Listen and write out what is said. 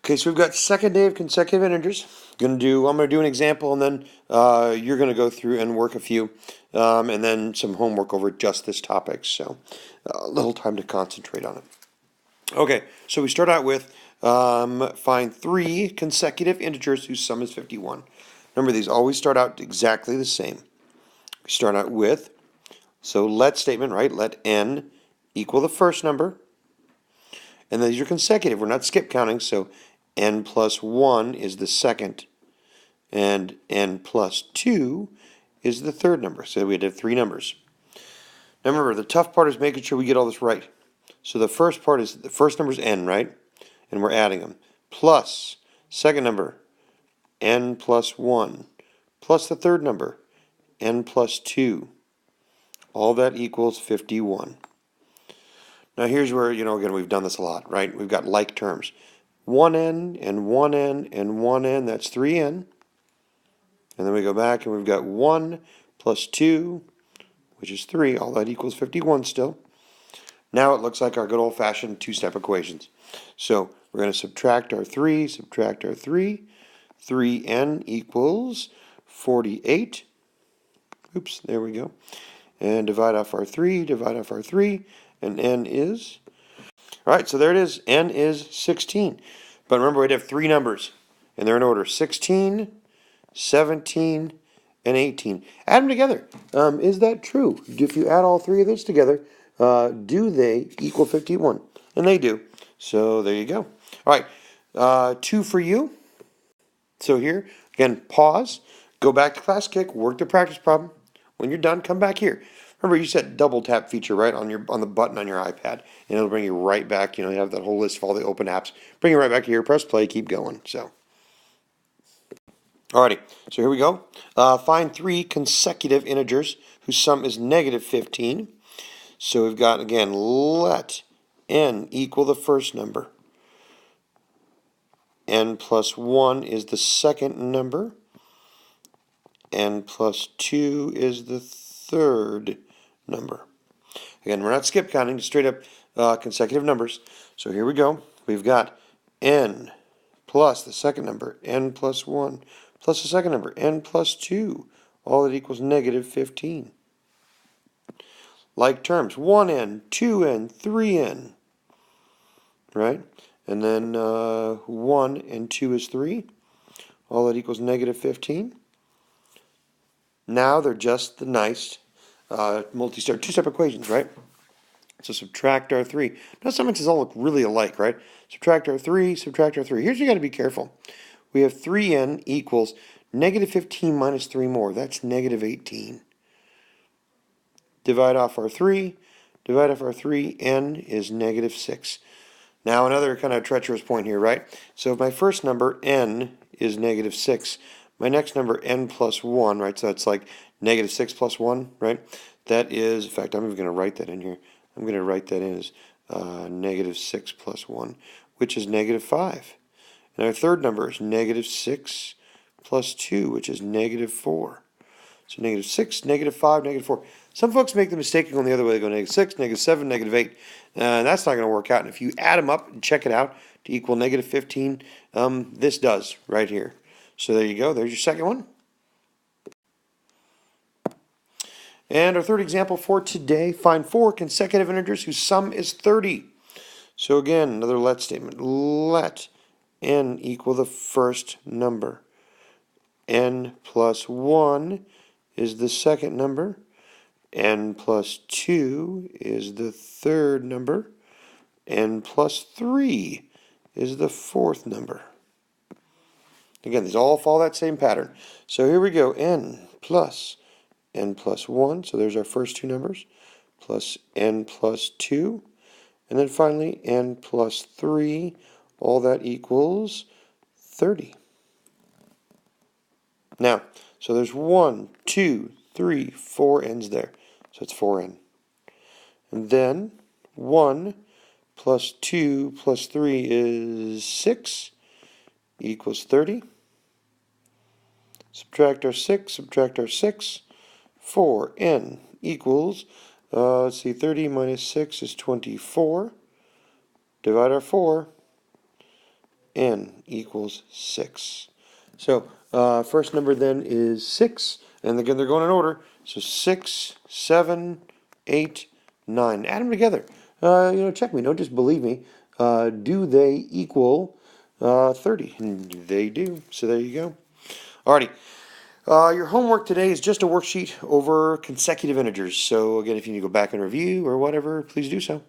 Okay, so we've got second day of consecutive integers. I'm gonna do an example, and then you're gonna go through and work a few, and then some homework over just this topic. So a little time to concentrate on it. Okay, so we start out with find three consecutive integers whose sum is 51. Remember, these always start out exactly the same. We start out with, so let statement, right? Let n equal the first number. And these are consecutive. We're not skip counting, so n plus 1 is the second, and n plus 2 is the third number. So we had to have three numbers. Now remember, the tough part is making sure we get all this right. So the first part is, the first number is n, right? And we're adding them. Plus, second number, n plus 1. Plus the third number, n plus 2. All that equals 51. Now here's where, again, we've done this a lot, right? We've got like terms. 1n and 1n and 1n, that's 3n. And then we go back and we've got 1 plus 2, which is 3. All that equals 51 still. Now it looks like our good old-fashioned two-step equations. So we're going to subtract our 3, 3n equals 48. Oops, there we go. And divide off our 3, and n is, all right, so there it is, n is 16. But remember, we'd have three numbers, and they're in order, 16, 17, and 18. Add them together. Is that true? If you add all three of those together, do they equal 51? And they do. So there you go. All right, two for you. So here, again, pause, go back to class kick, work the practice problem. When you're done, come back here. Remember, you set double tap feature right on the button on your iPad, and it'll bring you right back. You have that whole list of all the open apps. Bring you right back here. Press play. Keep going. So, alrighty. So here we go. Find three consecutive integers whose sum is negative 15. So we've got, again, let n equal the first number. N plus 1 is the second number. N plus 2 is the third number. Again, we're not skip counting, just straight up consecutive numbers. So here we go. We've got n plus the second number, n plus 1, plus the second number, n plus 2. All that equals negative 15. Like terms, 1n, 2n, 3n. Right? And then 1 and 2 is 3. All that equals negative 15. Now they're just the nice two-step equations, right? So subtract our 3. Now sometimes these all look really alike, right? Subtract our 3, subtract our 3. Here's you got to be careful. We have 3n equals negative 15 minus 3 more. That's negative 18. Divide off our 3. Divide off our 3. N is negative 6. Now another kind of treacherous point here, right? So if my first number, n, is negative 6, my next number, n plus 1, right? So it's like negative 6 plus 1, right? That is, in fact, I'm even going to write that in here. I'm going to write that in as negative 6 plus 1, which is negative 5. And our third number is negative 6 plus 2, which is negative 4. So negative 6, negative 5, negative 4. Some folks make the mistake of going the other way. They go negative 6, negative 7, negative 8. That's not going to work out. And if you add them up and check it out to equal negative 15, this does right here. So there you go. There's your second one. And our third example for today, find four consecutive integers whose sum is 30. So again, another let statement. Let n equal the first number. N plus 1 is the second number. N plus 2 is the third number. N plus 3 is the fourth number. Again, these all follow that same pattern. So here we go, n plus 1, so there's our first two numbers, plus n plus 2, and then finally n plus 3, all that equals 30. Now, so there's 1, 2, 3, 4 n's there, so it's 4n. And then 1 plus 2 plus 3 is 6, equals 30. Subtract our 6, 4n equals, let's see, 30 minus 6 is 24. Divide our 4. n equals 6. So first number then is 6, and again they're going in order. So 6, 7, 8, 9. Add them together. Check me. Don't just believe me. Do they equal 30? And they do. So there you go. Alrighty. Your homework today is just a worksheet over consecutive integers. So again, if you need to go back and review or whatever, please do so.